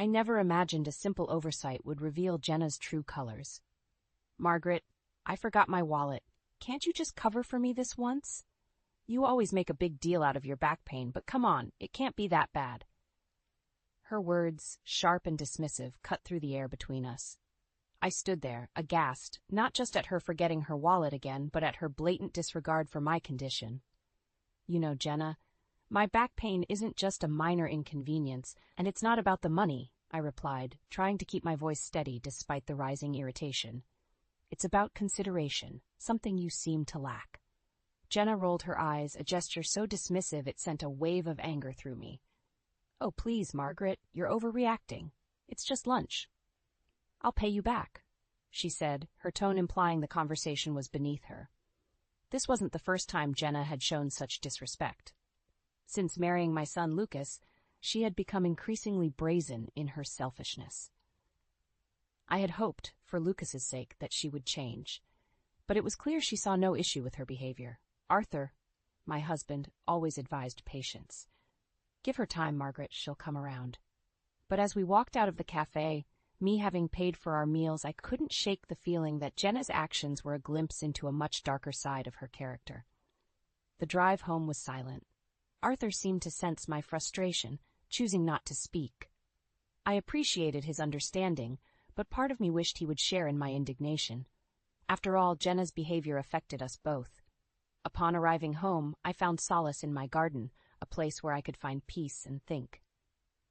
I never imagined a simple oversight would reveal Jenna's true colors. "Margaret, I forgot my wallet. Can't you just cover for me this once? You always make a big deal out of your back pain, but come on, it can't be that bad." Her words, sharp and dismissive, cut through the air between us. I stood there, aghast, not just at her forgetting her wallet again, but at her blatant disregard for my condition. "You know, Jenna, my back pain isn't just a minor inconvenience, and it's not about the money," I replied, trying to keep my voice steady despite the rising irritation. "It's about consideration, something you seem to lack." Jenna rolled her eyes, a gesture so dismissive it sent a wave of anger through me. "Oh, please, Margaret, you're overreacting. It's just lunch." "I'll pay you back," she said, her tone implying the conversation was beneath her. This wasn't the first time Jenna had shown such disrespect. Since marrying my son Lucas, she had become increasingly brazen in her selfishness. I had hoped, for Lucas's sake, that she would change, but it was clear she saw no issue with her behavior. Arthur, my husband, always advised patience. "Give her time, Margaret, she'll come around." But as we walked out of the cafe, me having paid for our meals, I couldn't shake the feeling that Jenna's actions were a glimpse into a much darker side of her character. The drive home was silent. Arthur seemed to sense my frustration, choosing not to speak. I appreciated his understanding, but part of me wished he would share in my indignation. After all, Jenna's behavior affected us both. Upon arriving home, I found solace in my garden, a place where I could find peace and think.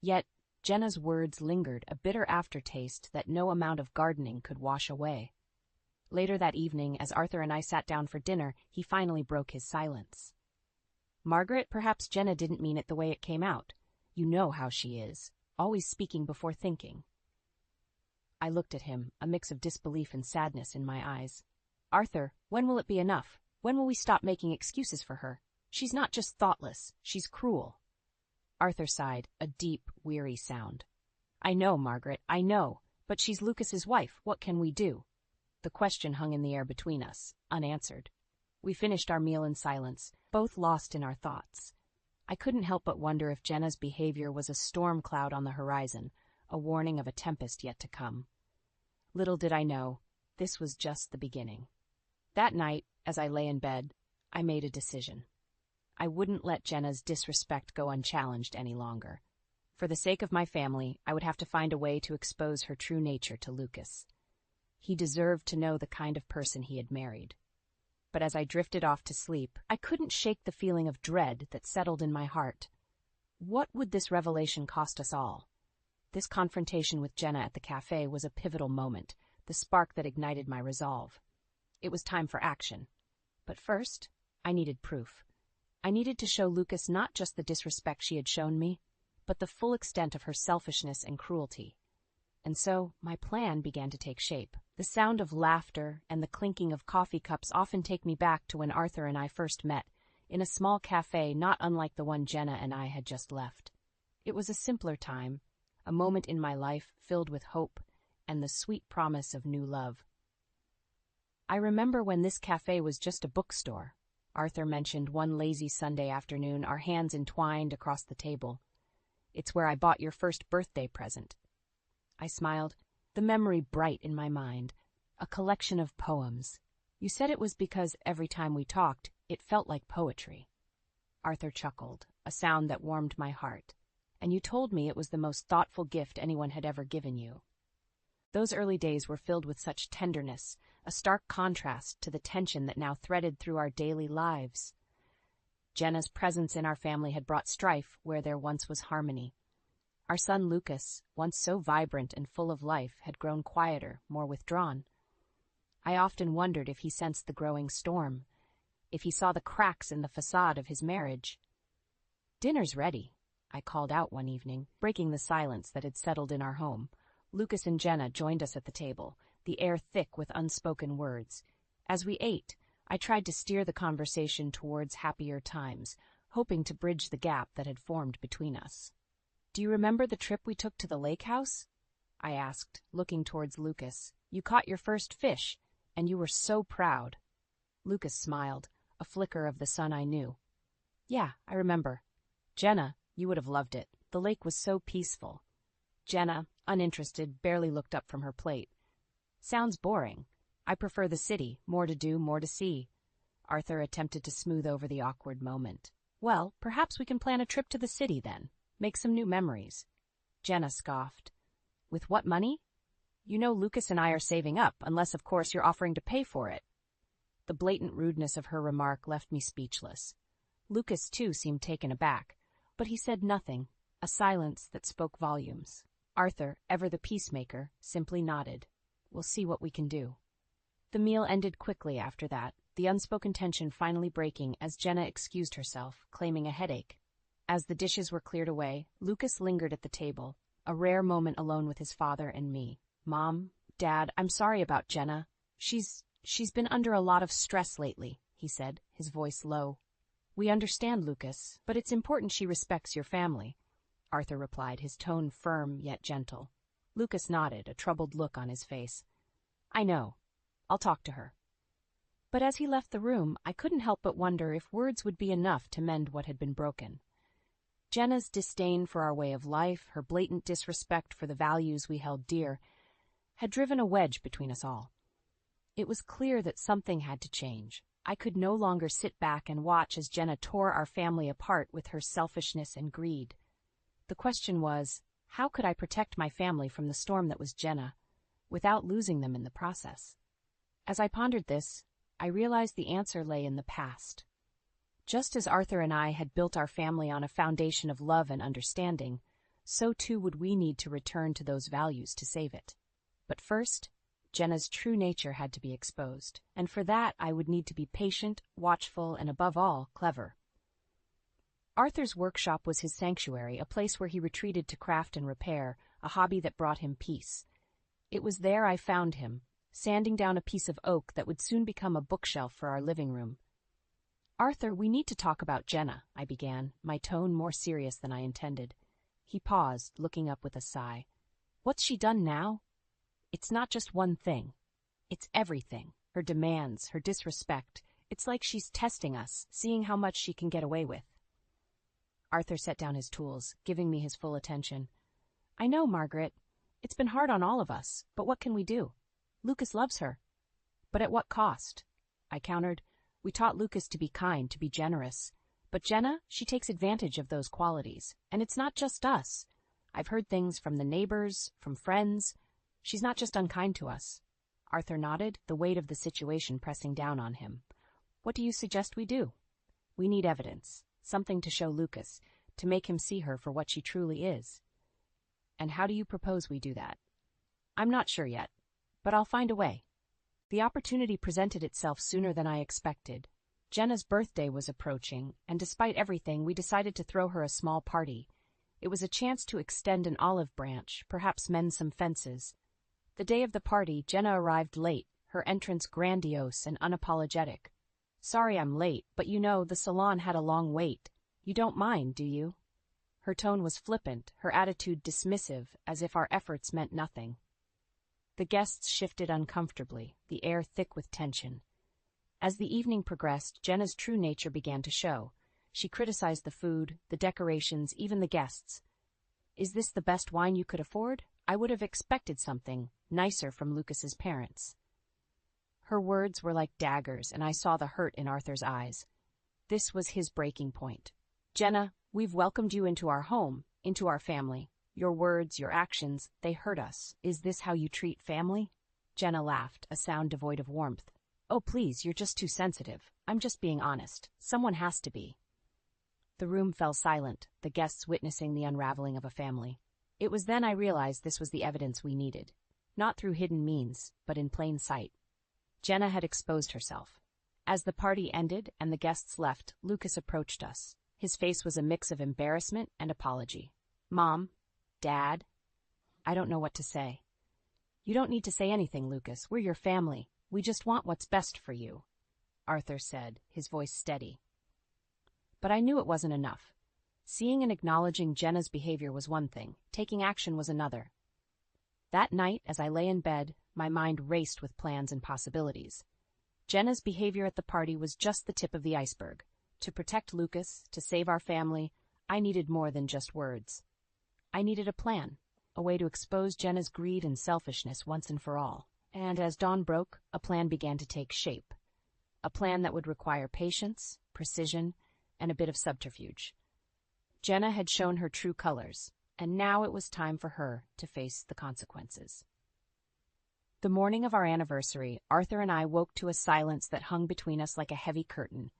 Yet, Jenna's words lingered, a bitter aftertaste that no amount of gardening could wash away. Later that evening, as Arthur and I sat down for dinner, he finally broke his silence. "Margaret, perhaps Jenna didn't mean it the way it came out. You know how she is, always speaking before thinking." I looked at him, a mix of disbelief and sadness in my eyes. "Arthur, when will it be enough? When will we stop making excuses for her? She's not just thoughtless, she's cruel." Arthur sighed, a deep, weary sound. "I know, Margaret, I know, but she's Lucas's wife. What can we do?" The question hung in the air between us, unanswered. We finished our meal in silence, both lost in our thoughts. I couldn't help but wonder if Jenna's behavior was a storm cloud on the horizon, a warning of a tempest yet to come. Little did I know, this was just the beginning. That night, as I lay in bed, I made a decision. I wouldn't let Jenna's disrespect go unchallenged any longer. For the sake of my family, I would have to find a way to expose her true nature to Lucas. He deserved to know the kind of person he had married. But as I drifted off to sleep, I couldn't shake the feeling of dread that settled in my heart. What would this revelation cost us all? This confrontation with Jenna at the cafe was a pivotal moment, the spark that ignited my resolve. It was time for action. But first, I needed proof. I needed to show Lucas not just the disrespect she had shown me, but the full extent of her selfishness and cruelty. And so, my plan began to take shape. The sound of laughter and the clinking of coffee cups often take me back to when Arthur and I first met, in a small cafe not unlike the one Jenna and I had just left. It was a simpler time, a moment in my life filled with hope and the sweet promise of new love. I remember when this cafe was just a bookstore. Arthur mentioned one lazy Sunday afternoon, our hands entwined across the table. "It's where I bought your first birthday present." I smiled, the memory bright in my mind. A collection of poems. "You said it was because every time we talked, it felt like poetry." Arthur chuckled, a sound that warmed my heart. "And you told me it was the most thoughtful gift anyone had ever given you." Those early days were filled with such tenderness, a stark contrast to the tension that now threaded through our daily lives. Jenna's presence in our family had brought strife where there once was harmony. Our son Lucas, once so vibrant and full of life, had grown quieter, more withdrawn. I often wondered if he sensed the growing storm, if he saw the cracks in the facade of his marriage. "Dinner's ready," I called out one evening, breaking the silence that had settled in our home. Lucas and Jenna joined us at the table, the air thick with unspoken words. As we ate, I tried to steer the conversation towards happier times, hoping to bridge the gap that had formed between us. "Do you remember the trip we took to the lake house?" I asked, looking towards Lucas. "You caught your first fish, and you were so proud." Lucas smiled, a flicker of the son I knew. "Yeah, I remember. Jenna, you would have loved it. The lake was so peaceful." Jenna, uninterested, barely looked up from her plate. Sounds boring. I prefer the city, more to do, more to see. Arthur attempted to smooth over the awkward moment. Well, perhaps we can plan a trip to the city then. Make some new memories. Jenna scoffed. With what money? You know Lucas and I are saving up, unless of course you're offering to pay for it. The blatant rudeness of her remark left me speechless. Lucas, too, seemed taken aback, but he said nothing, a silence that spoke volumes. Arthur, ever the peacemaker, simply nodded. We'll see what we can do. The meal ended quickly after that, the unspoken tension finally breaking as Jenna excused herself, claiming a headache. As the dishes were cleared away, Lucas lingered at the table, a rare moment alone with his father and me. Mom, Dad, I'm sorry about Jenna. She's been under a lot of stress lately, he said, his voice low. We understand, Lucas, but it's important she respects your family, Arthur replied, his tone firm yet gentle. Lucas nodded, a troubled look on his face. I know. I'll talk to her. But as he left the room, I couldn't help but wonder if words would be enough to mend what had been broken. Jenna's disdain for our way of life, her blatant disrespect for the values we held dear, had driven a wedge between us all. It was clear that something had to change. I could no longer sit back and watch as Jenna tore our family apart with her selfishness and greed. The question was, how could I protect my family from the storm that was Jenna, without losing them in the process? As I pondered this, I realized the answer lay in the past. Just as Arthur and I had built our family on a foundation of love and understanding, so too would we need to return to those values to save it. But first, Jenna's true nature had to be exposed, and for that I would need to be patient, watchful, and above all, clever. Arthur's workshop was his sanctuary, a place where he retreated to craft and repair, a hobby that brought him peace. It was there I found him, sanding down a piece of oak that would soon become a bookshelf for our living room. Arthur, we need to talk about Jenna, I began, my tone more serious than I intended. He paused, looking up with a sigh. What's she done now? It's not just one thing. It's everything. Her demands, her disrespect. It's like she's testing us, seeing how much she can get away with. Arthur set down his tools, giving me his full attention. I know, Margaret. It's been hard on all of us, but what can we do? Lucas loves her. But at what cost? I countered. We taught Lucas to be kind, to be generous. But Jenna, she takes advantage of those qualities. And it's not just us. I've heard things from the neighbors, from friends. She's not just unkind to us. Arthur nodded, the weight of the situation pressing down on him. What do you suggest we do? We need evidence, something to show Lucas, to make him see her for what she truly is. And how do you propose we do that? I'm not sure yet, but I'll find a way. The opportunity presented itself sooner than I expected. Jenna's birthday was approaching, and despite everything, we decided to throw her a small party. It was a chance to extend an olive branch, perhaps mend some fences. The day of the party, Jenna arrived late, her entrance grandiose and unapologetic. Sorry I'm late, but you know, the salon had a long wait. You don't mind, do you? Her tone was flippant, her attitude dismissive, as if our efforts meant nothing. The guests shifted uncomfortably, the air thick with tension. As the evening progressed, Jenna's true nature began to show. She criticized the food, the decorations, even the guests. Is this the best wine you could afford? I would have expected something nicer from Lucas's parents. Her words were like daggers, and I saw the hurt in Arthur's eyes. This was his breaking point. Jenna, we've welcomed you into our home, into our family. Your words, your actions, they hurt us. Is this how you treat family? Jenna laughed, a sound devoid of warmth. Oh, please, you're just too sensitive. I'm just being honest. Someone has to be. The room fell silent, the guests witnessing the unraveling of a family. It was then I realized this was the evidence we needed. Not through hidden means, but in plain sight. Jenna had exposed herself. As the party ended and the guests left, Lucas approached us. His face was a mix of embarrassment and apology. Mom, Dad, I don't know what to say. You don't need to say anything, Lucas. We're your family. We just want what's best for you, Arthur said, his voice steady. But I knew it wasn't enough. Seeing and acknowledging Jenna's behavior was one thing, taking action was another. That night, as I lay in bed, my mind raced with plans and possibilities. Jenna's behavior at the party was just the tip of the iceberg. To protect Lucas, to save our family, I needed more than just words. I needed a plan. a way to expose Jenna's greed and selfishness once and for all. And as dawn broke, a plan began to take shape. A plan that would require patience, precision, and a bit of subterfuge. Jenna had shown her true colors, and now it was time for her to face the consequences. The morning of our anniversary, Arthur and I woke to a silence that hung between us like a heavy curtain.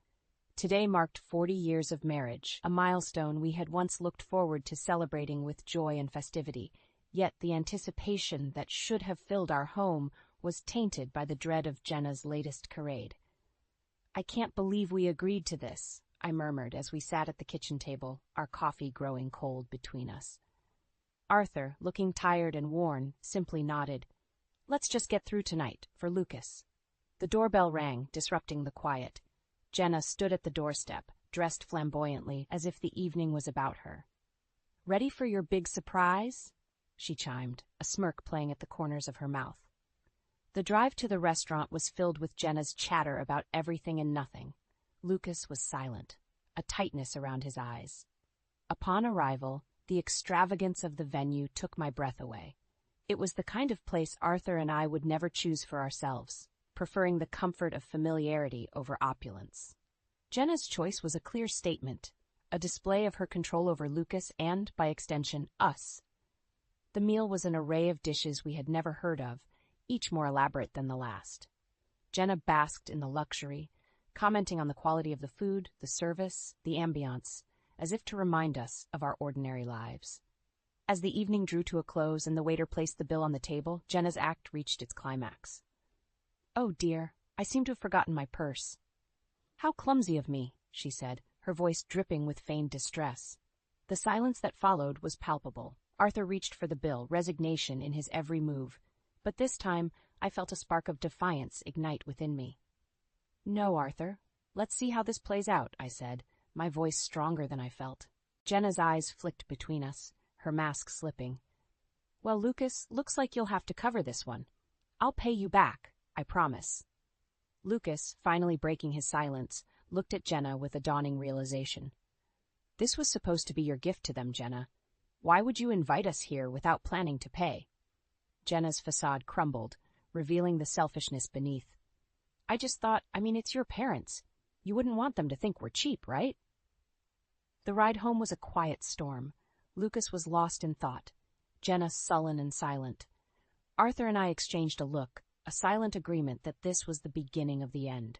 Today marked 40 years of marriage, a milestone we had once looked forward to celebrating with joy and festivity, yet the anticipation that should have filled our home was tainted by the dread of Jenna's latest charade. "I can't believe we agreed to this," I murmured as we sat at the kitchen table, our coffee growing cold between us. Arthur, looking tired and worn, simply nodded. "Let's just get through tonight, for Lucas." The doorbell rang, disrupting the quiet. Jenna stood at the doorstep, dressed flamboyantly, as if the evening was about her. "Ready for your big surprise?" she chimed, a smirk playing at the corners of her mouth. The drive to the restaurant was filled with Jenna's chatter about everything and nothing. Lucas was silent, a tightness around his eyes. Upon arrival, the extravagance of the venue took my breath away. It was the kind of place Arthur and I would never choose for ourselves, preferring the comfort of familiarity over opulence. Jenna's choice was a clear statement, a display of her control over Lucas and, by extension, us. The meal was an array of dishes we had never heard of, each more elaborate than the last. Jenna basked in the luxury, commenting on the quality of the food, the service, the ambiance, as if to remind us of our ordinary lives. As the evening drew to a close and the waiter placed the bill on the table, Jenna's act reached its climax. "Oh dear, I seem to have forgotten my purse." "How clumsy of me," she said, her voice dripping with feigned distress. The silence that followed was palpable. Arthur reached for the bill, resignation in his every move, but this time I felt a spark of defiance ignite within me. "No, Arthur. Let's see how this plays out," I said, my voice stronger than I felt. Jenna's eyes flicked between us, her mask slipping. "Well, Lucas, looks like you'll have to cover this one. I'll pay you back, I promise." Lucas, finally breaking his silence, looked at Jenna with a dawning realization. "This was supposed to be your gift to them, Jenna. Why would you invite us here without planning to pay?" Jenna's facade crumbled, revealing the selfishness beneath. "I just thought, it's your parents. You wouldn't want them to think we're cheap, right?" The ride home was a quiet storm. Lucas was lost in thought, Jenna sullen and silent. Arthur and I exchanged a look, a silent agreement that this was the beginning of the end.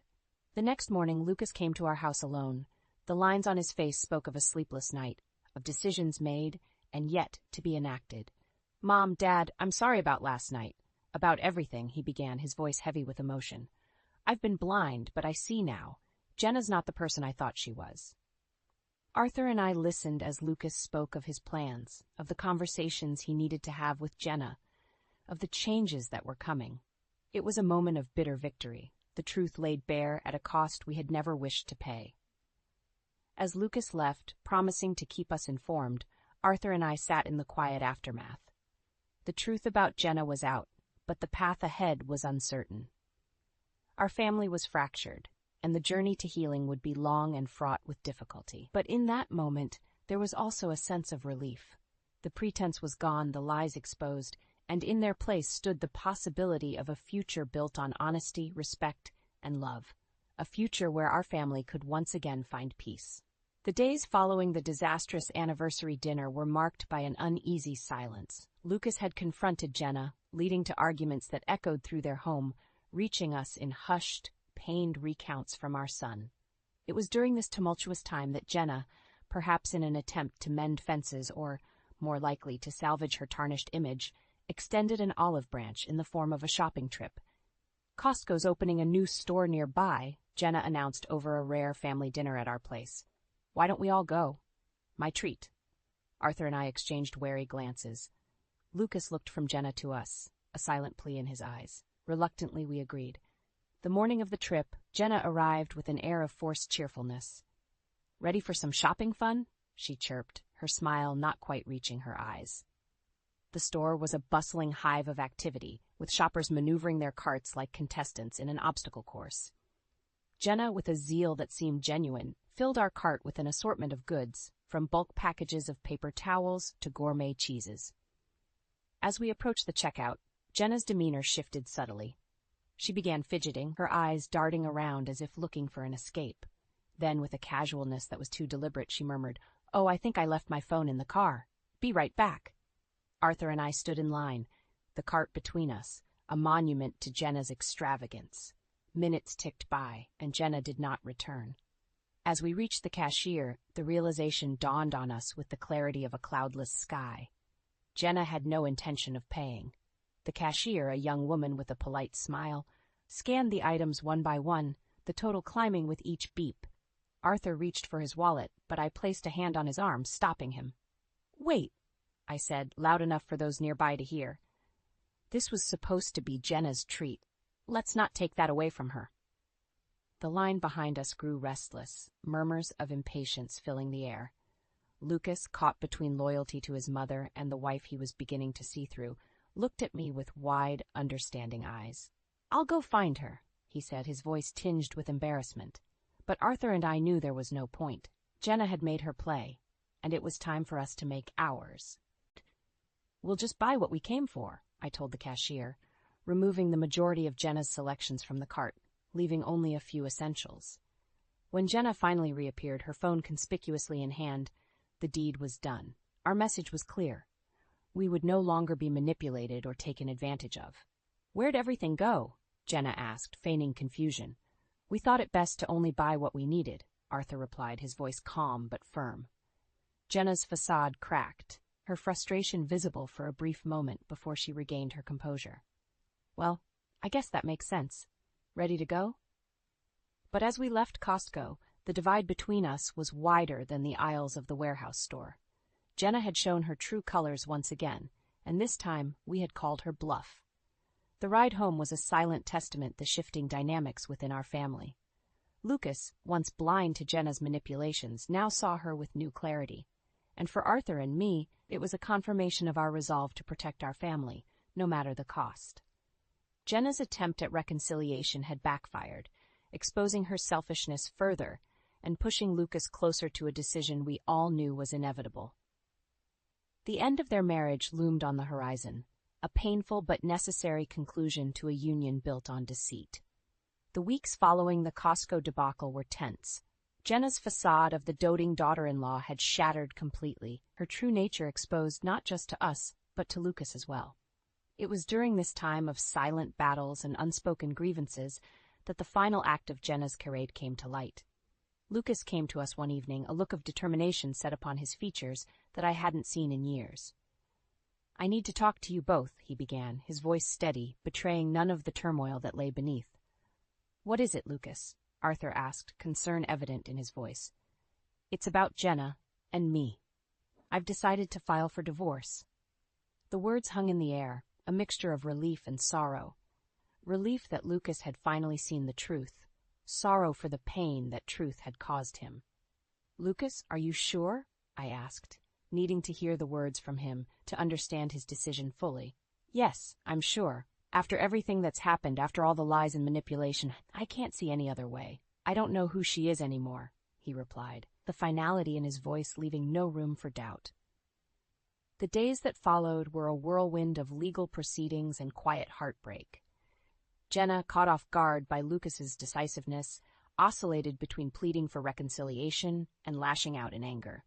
The next morning, Lucas came to our house alone. The lines on his face spoke of a sleepless night, of decisions made and yet to be enacted. "Mom, Dad, I'm sorry about last night. About everything," he began, his voice heavy with emotion. "I've been blind, but I see now. Jenna's not the person I thought she was." Arthur and I listened as Lucas spoke of his plans, of the conversations he needed to have with Jenna, of the changes that were coming. It was a moment of bitter victory, the truth laid bare at a cost we had never wished to pay. As Lucas left, promising to keep us informed, Arthur and I sat in the quiet aftermath. The truth about Jenna was out, but the path ahead was uncertain. Our family was fractured, and the journey to healing would be long and fraught with difficulty. But in that moment, there was also a sense of relief. The pretense was gone, the lies exposed, and in their place stood the possibility of a future built on honesty, respect, and love. A future where our family could once again find peace. The days following the disastrous anniversary dinner were marked by an uneasy silence. Lucas had confronted Jenna, leading to arguments that echoed through their home, reaching us in hushed, pained recounts from our son. It was during this tumultuous time that Jenna, perhaps in an attempt to mend fences or, more likely, to salvage her tarnished image, extended an olive branch in the form of a shopping trip. "Costco's opening a new store nearby," Jenna announced over a rare family dinner at our place. "Why don't we all go?" "My treat." Arthur and I exchanged wary glances. Lucas looked from Jenna to us, a silent plea in his eyes. Reluctantly, we agreed. The morning of the trip, Jenna arrived with an air of forced cheerfulness. "Ready for some shopping fun?" she chirped, her smile not quite reaching her eyes. The store was a bustling hive of activity, with shoppers maneuvering their carts like contestants in an obstacle course. Jenna, with a zeal that seemed genuine, filled our cart with an assortment of goods, from bulk packages of paper towels to gourmet cheeses. As we approached the checkout, Jenna's demeanor shifted subtly. She began fidgeting, her eyes darting around as if looking for an escape. Then, with a casualness that was too deliberate, she murmured, "Oh, I think I left my phone in the car. Be right back." Arthur and I stood in line, the cart between us, a monument to Jenna's extravagance. Minutes ticked by, and Jenna did not return. As we reached the cashier, the realization dawned on us with the clarity of a cloudless sky. Jenna had no intention of paying. The cashier, a young woman with a polite smile, scanned the items one by one, the total climbing with each beep. Arthur reached for his wallet, but I placed a hand on his arm, stopping him. "Wait," I said, loud enough for those nearby to hear. This was supposed to be Jenna's treat. Let's not take that away from her. The line behind us grew restless, murmurs of impatience filling the air. Lucas, caught between loyalty to his mother and the wife he was beginning to see through, looked at me with wide, understanding eyes. "I'll go find her," he said, his voice tinged with embarrassment. But Arthur and I knew there was no point. Jenna had made her play, and it was time for us to make ours. "We'll just buy what we came for," I told the cashier, removing the majority of Jenna's selections from the cart, leaving only a few essentials. When Jenna finally reappeared, her phone conspicuously in hand, the deed was done. Our message was clear. We would no longer be manipulated or taken advantage of. "Where'd everything go?" Jenna asked, feigning confusion. "We thought it best to only buy what we needed," Arthur replied, his voice calm but firm. Jenna's facade cracked, her frustration visible for a brief moment before she regained her composure. "Well, I guess that makes sense. Ready to go?" But as we left Costco, the divide between us was wider than the aisles of the warehouse store. Jenna had shown her true colors once again, and this time we had called her bluff. The ride home was a silent testament to shifting dynamics within our family. Lucas, once blind to Jenna's manipulations, now saw her with new clarity. And for Arthur and me, it was a confirmation of our resolve to protect our family, no matter the cost. Jenna's attempt at reconciliation had backfired, exposing her selfishness further and pushing Lucas closer to a decision we all knew was inevitable. The end of their marriage loomed on the horizon, a painful but necessary conclusion to a union built on deceit. The weeks following the Costco debacle were tense. Jenna's facade of the doting daughter-in-law had shattered completely, her true nature exposed not just to us, but to Lucas as well. It was during this time of silent battles and unspoken grievances that the final act of Jenna's charade came to light. Lucas came to us one evening, a look of determination set upon his features that I hadn't seen in years. "I need to talk to you both," he began, his voice steady, betraying none of the turmoil that lay beneath. "What is it, Lucas?" Arthur asked, concern evident in his voice. "It's about Jenna and me. I've decided to file for divorce." The words hung in the air, a mixture of relief and sorrow. Relief that Lucas had finally seen the truth, sorrow for the pain that truth had caused him. "Lucas, are you sure?" I asked, needing to hear the words from him to understand his decision fully. "Yes, I'm sure. After everything that's happened, after all the lies and manipulation, I can't see any other way. I don't know who she is anymore," he replied, the finality in his voice leaving no room for doubt. The days that followed were a whirlwind of legal proceedings and quiet heartbreak. Jenna, caught off guard by Lucas's decisiveness, oscillated between pleading for reconciliation and lashing out in anger.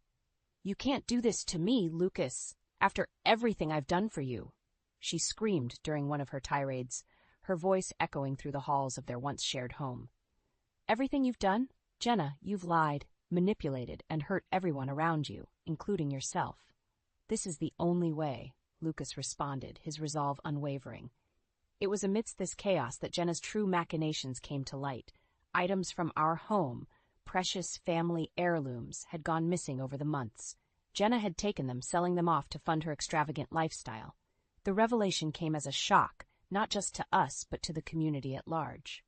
"You can't do this to me, Lucas, after everything I've done for you," she screamed during one of her tirades, her voice echoing through the halls of their once-shared home. "Everything you've done? Jenna, you've lied, manipulated, and hurt everyone around you, including yourself." "This is the only way," Lucas responded, his resolve unwavering. It was amidst this chaos that Jenna's true machinations came to light. Items from our home, precious family heirlooms, had gone missing over the months. Jenna had taken them, selling them off to fund her extravagant lifestyle. The revelation came as a shock, not just to us, but to the community at large.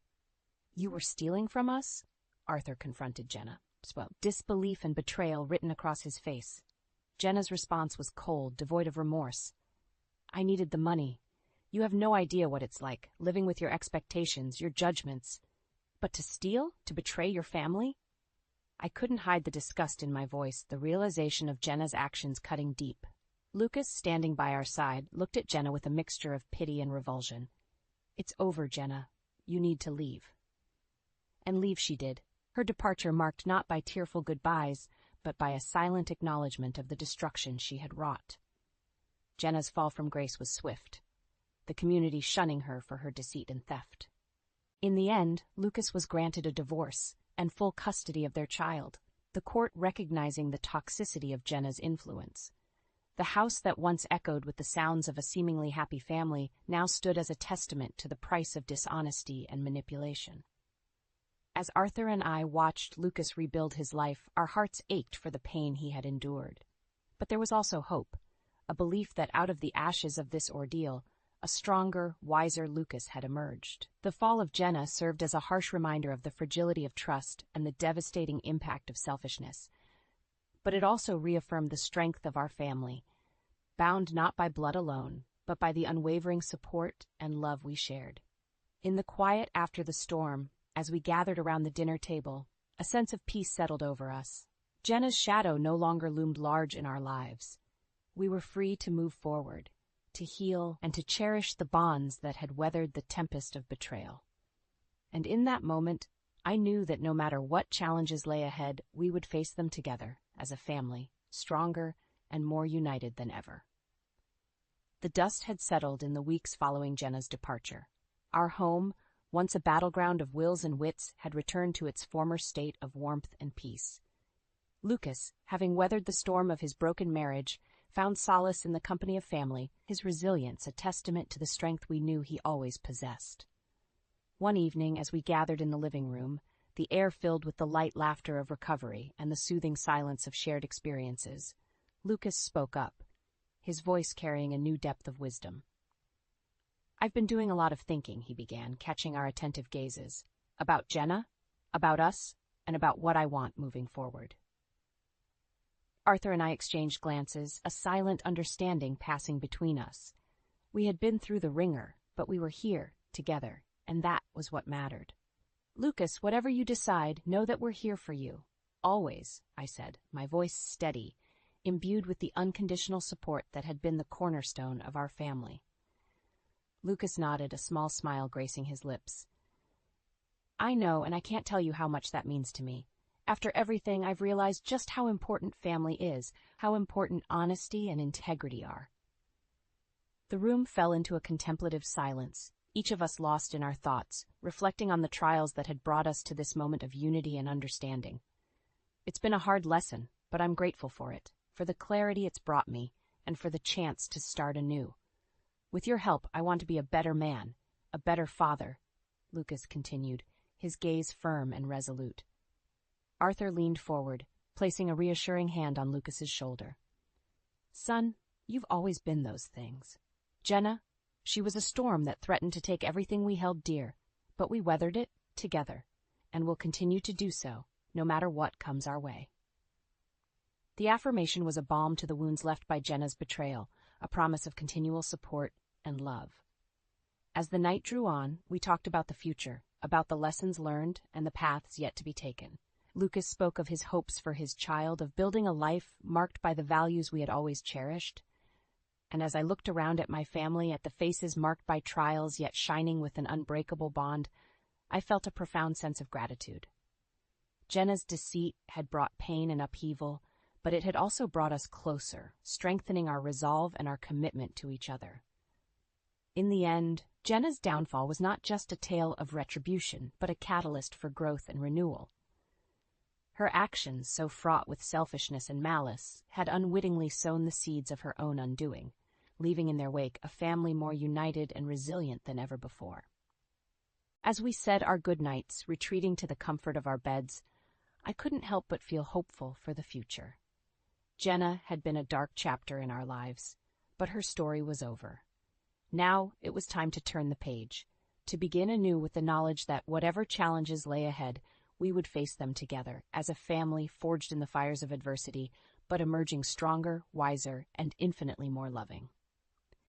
"You were stealing from us?" Arthur confronted Jenna, disbelief and betrayal written across his face. Jenna's response was cold, devoid of remorse. "I needed the money. You have no idea what it's like, living with your expectations, your judgments. But to steal? To betray your family?" I couldn't hide the disgust in my voice, the realization of Jenna's actions cutting deep. Lucas, standing by our side, looked at Jenna with a mixture of pity and revulsion. "It's over, Jenna. You need to leave." And leave she did, her departure marked not by tearful goodbyes, but by a silent acknowledgement of the destruction she had wrought. Jenna's fall from grace was swift, the community shunning her for her deceit and theft. In the end, Lucas was granted a divorce and full custody of their child, the court recognizing the toxicity of Jenna's influence. The house that once echoed with the sounds of a seemingly happy family now stood as a testament to the price of dishonesty and manipulation. As Arthur and I watched Lucas rebuild his life, our hearts ached for the pain he had endured. But there was also hope, a belief that out of the ashes of this ordeal, a stronger, wiser Lucas had emerged. The fall of Jenna served as a harsh reminder of the fragility of trust and the devastating impact of selfishness. But it also reaffirmed the strength of our family, bound not by blood alone, but by the unwavering support and love we shared. In the quiet after the storm, as we gathered around the dinner table, a sense of peace settled over us. Jenna's shadow no longer loomed large in our lives. We were free to move forward, to heal, and to cherish the bonds that had weathered the tempest of betrayal. And in that moment, I knew that no matter what challenges lay ahead, we would face them together, as a family, stronger and more united than ever. The dust had settled in the weeks following Jenna's departure. Our home, once a battleground of wills and wits, had returned to its former state of warmth and peace. Lucas, having weathered the storm of his broken marriage, found solace in the company of family, his resilience a testament to the strength we knew he always possessed. One evening, as we gathered in the living room, the air filled with the light laughter of recovery and the soothing silence of shared experiences, Lucas spoke up, his voice carrying a new depth of wisdom. "I've been doing a lot of thinking," he began, catching our attentive gazes, "about Jenna, about us, and about what I want moving forward." Arthur and I exchanged glances, a silent understanding passing between us. We had been through the ringer, but we were here, together, and that was what mattered. "Lucas, whatever you decide, know that we're here for you. Always," I said, my voice steady, imbued with the unconditional support that had been the cornerstone of our family. Lucas nodded, a small smile gracing his lips. "I know, and I can't tell you how much that means to me. After everything, I've realized just how important family is, how important honesty and integrity are." The room fell into a contemplative silence, each of us lost in our thoughts, reflecting on the trials that had brought us to this moment of unity and understanding. It's been a hard lesson, but I'm grateful for it, for the clarity it's brought me, and for the chance to start anew. With your help, I want to be a better man, a better father, Lucas continued, his gaze firm and resolute. Arthur leaned forward, placing a reassuring hand on Lucas's shoulder. "Son, you've always been those things. Jenna, she was a storm that threatened to take everything we held dear, but we weathered it together, and will continue to do so, no matter what comes our way." The affirmation was a balm to the wounds left by Jenna's betrayal, a promise of continual support and love. As the night drew on, we talked about the future, about the lessons learned and the paths yet to be taken. Lucas spoke of his hopes for his child, of building a life marked by the values we had always cherished. And as I looked around at my family, at the faces marked by trials yet shining with an unbreakable bond, I felt a profound sense of gratitude. Jenna's deceit had brought pain and upheaval, but it had also brought us closer, strengthening our resolve and our commitment to each other. In the end, Jenna's downfall was not just a tale of retribution, but a catalyst for growth and renewal. Her actions, so fraught with selfishness and malice, had unwittingly sown the seeds of her own undoing, leaving in their wake a family more united and resilient than ever before. As we said our goodnights, retreating to the comfort of our beds, I couldn't help but feel hopeful for the future. Jenna had been a dark chapter in our lives, but her story was over. Now it was time to turn the page, to begin anew with the knowledge that whatever challenges lay ahead, we would face them together, as a family forged in the fires of adversity, but emerging stronger, wiser, and infinitely more loving.